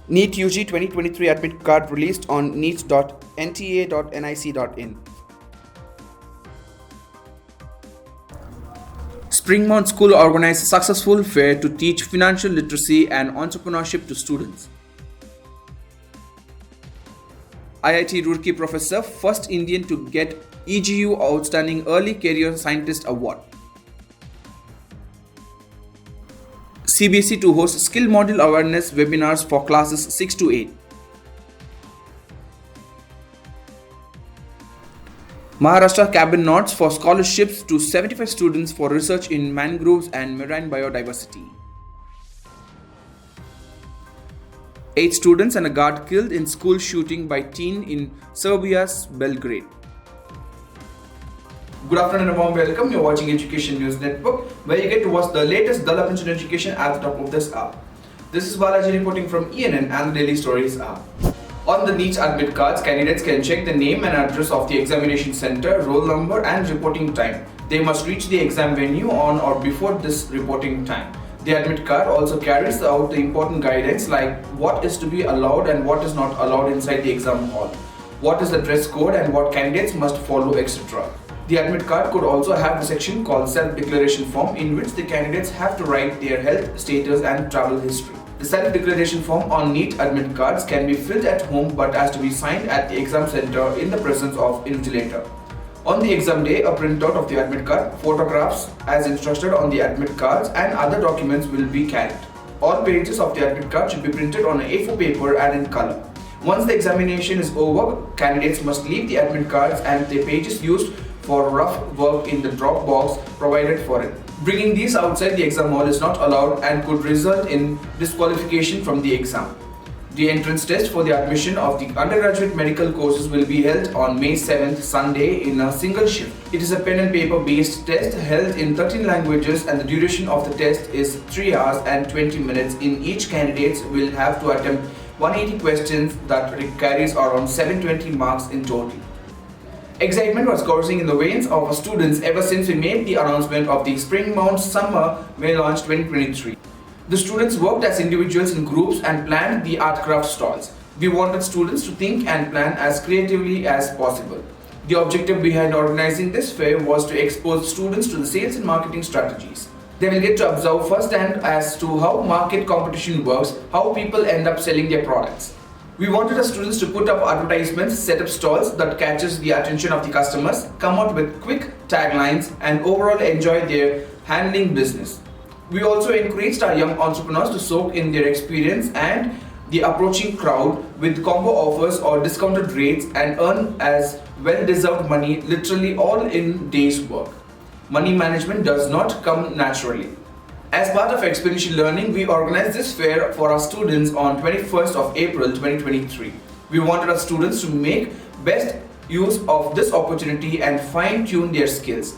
NEET UG 2023 admit card released on neet.nta.nic.in. Springmount School organized a successful fair to teach financial literacy and entrepreneurship to students. IIT Roorkee professor, first Indian to get EGU Outstanding Early Career Scientist Award. CBSE to host skill module awareness webinars for classes 6 to 8. Maharashtra Cabin nods for scholarships to 75 students for research in mangroves and marine biodiversity. 8 students and a guard killed in school shooting by teen in Serbia's Belgrade. Good afternoon and a warm welcome. You're watching Education News Network, where you get to watch the latest developments in education at the top of this app. This is Balaji reporting from ENN and the Daily Stories app. On the NEET admit cards, candidates can check the name and address of the examination center, roll number and reporting time. They must reach the exam venue on or before this reporting time. The admit card also carries out the important guidance like what is to be allowed and what is not allowed inside the exam hall, what is the dress code and what candidates must follow, etc. The admit card could also have a section called self-declaration form in which the candidates have to write their health status and travel history. The self-declaration form on NEET admit cards can be filled at home but has to be signed at the exam center in the presence of invigilator. On the exam day, a printout of the admit card, photographs as instructed on the admit cards and other documents will be carried. All pages of the admit card should be printed on an A4 paper and in color. Once the examination is over, candidates must leave the admit cards and the pages used for rough work in the drop box provided for it. Bringing these outside the exam hall is not allowed and could result in disqualification from the exam. The entrance test for the admission of the undergraduate medical courses will be held on May 7th, Sunday, in a single shift. It is a pen and paper based test held in 13 languages and the duration of the test is 3 hours and 20 minutes. In each candidate will have to attempt 180 questions that carries around 720 marks in total. Excitement was coursing in the veins of our students ever since we made the announcement of the Springmount Summer May Launch 2023. The students worked as individuals in groups and planned the art craft stalls. We wanted students to think and plan as creatively as possible. The objective behind organizing this fair was to expose students to the sales and marketing strategies. They will get to observe firsthand as to how market competition works, how people end up selling their products. We wanted our students to put up advertisements, set up stalls that catches the attention of the customers, come out with quick taglines and overall enjoy their handling business. We also encouraged our young entrepreneurs to soak in their experience and the approaching crowd with combo offers or discounted rates and earn as well-deserved money literally all in day's work. Money management does not come naturally. As part of exponential learning, we organized this fair for our students on 21st of April 2023. We wanted our students to make best use of this opportunity and fine-tune their skills.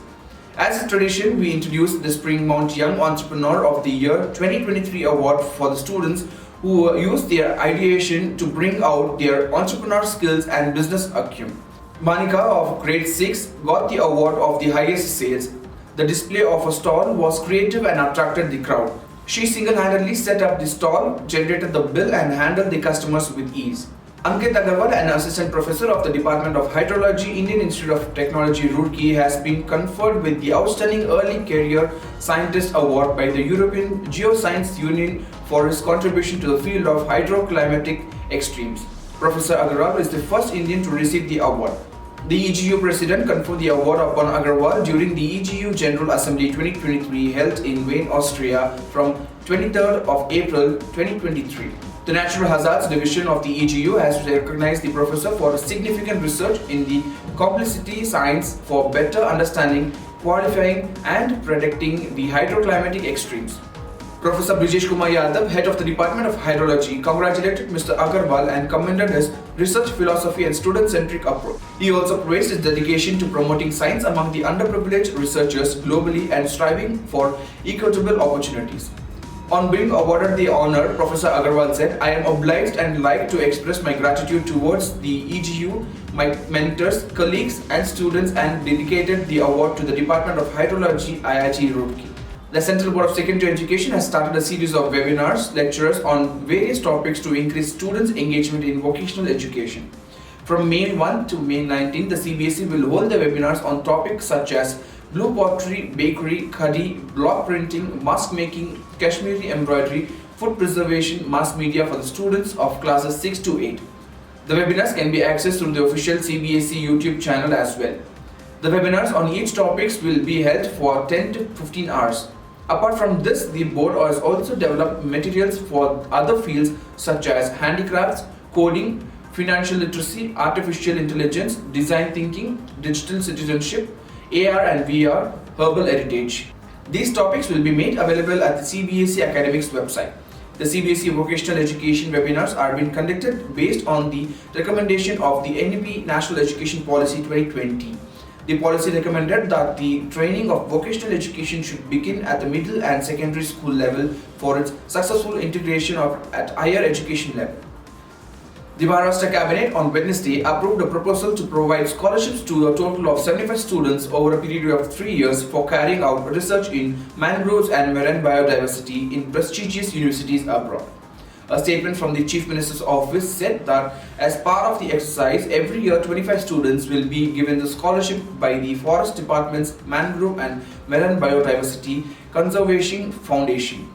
As a tradition, we introduced the Springmount Young Entrepreneur of the Year 2023 award for the students who used their ideation to bring out their entrepreneur skills and business acumen. Manika of grade 6 got the award of the highest sales. The display of a stall was creative and attracted the crowd. She single-handedly set up the stall, generated the bill and handled the customers with ease. Ankit Agarwal, an assistant professor of the Department of Hydrology, Indian Institute of Technology, Roorkee, has been conferred with the Outstanding Early Career Scientist Award by the European Geoscience Union for his contribution to the field of hydroclimatic extremes. Professor Agarwal is the first Indian to receive the award. The EGU president conferred the award upon Agarwal during the EGU General Assembly 2023 held in Wien, Austria from 23rd of April 2023. The Natural Hazards Division of the EGU has recognized the professor for significant research in the complexity science for better understanding, qualifying and predicting the hydroclimatic extremes. Professor Brijesh Kumar Yadav, head of the Department of Hydrology, congratulated Mr. Agarwal and commended his research philosophy and student-centric approach. He also praised his dedication to promoting science among the underprivileged researchers globally and striving for equitable opportunities. On being awarded the honor, Professor Agarwal said, "I am obliged and like to express my gratitude towards the EGU, my mentors, colleagues and students and dedicated the award to the Department of Hydrology, IIT Roorkee." The Central Board of Secondary Education has started a series of webinars, lectures on various topics to increase students' engagement in vocational education. From May 1 to May 19, the CBSE will hold the webinars on topics such as blue pottery, bakery, khadi, block printing, mask making, Kashmiri embroidery, food preservation, mass media for the students of classes 6 to 8. The webinars can be accessed through the official CBSE YouTube channel as well. The webinars on each topics will be held for 10 to 15 hours. Apart from this, the board has also developed materials for other fields such as handicrafts, coding, financial literacy, artificial intelligence, design thinking, digital citizenship, AR and VR, herbal heritage. These topics will be made available at the CBSE Academics website. The CBSE vocational education webinars are being conducted based on the recommendation of the NEP National Education Policy 2020. The policy recommended that the training of vocational education should begin at the middle and secondary school level for its successful integration at higher education level. The Maharashtra Cabinet on Wednesday approved a proposal to provide scholarships to a total of 75 students over a period of 3 years for carrying out research in mangroves and marine biodiversity in prestigious universities abroad. A statement from the Chief Minister's office said that as part of the exercise, every year 25 students will be given the scholarship by the Forest Department's Mangrove and Marine Biodiversity Conservation Foundation.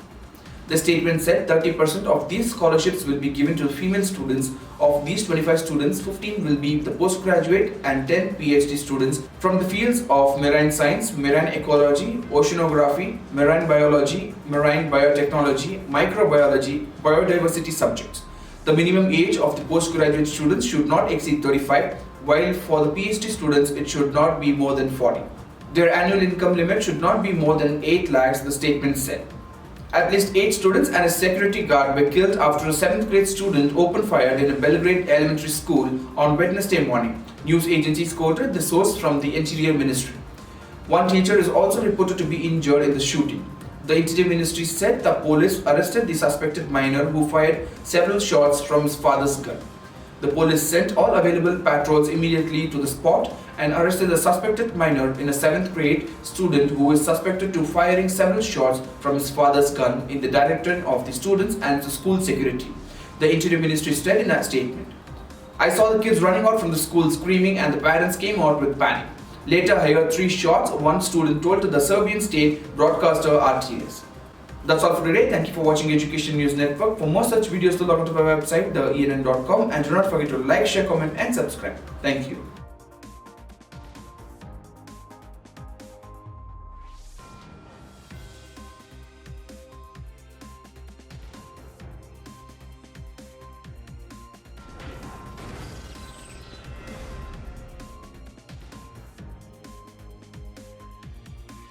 The statement said 30% of these scholarships will be given to female students. Of these 25 students, 15 will be the postgraduate and 10 PhD students from the fields of marine science, marine ecology, oceanography, marine biology, marine biotechnology, microbiology, biodiversity subjects. The minimum age of the postgraduate students should not exceed 35, while for the PhD students it should not be more than 40. Their annual income limit should not be more than 8 lakhs, the statement said. At least 8 students and a security guard were killed after a 7th grade student opened fire in a Belgrade elementary school on Wednesday morning. News agencies quoted the source from the Interior Ministry. One teacher is also reported to be injured in the shooting. The Interior Ministry said the police arrested the suspected minor who fired several shots from his father's gun. The police sent all available patrols immediately to the spot and arrested the suspected minor in a 7th grade student who is suspected to firing several shots from his father's gun in the direction of the students and the school security. The Interior Ministry said in a statement, "I saw the kids running out from the school screaming and the parents came out with panic. Later I heard 3 shots," one student told to the Serbian state broadcaster RTS. That's all for today. Thank you for watching Education News Network. For more such videos, log on to my website, theENN.com, and do not forget to like, share, comment and subscribe. Thank you.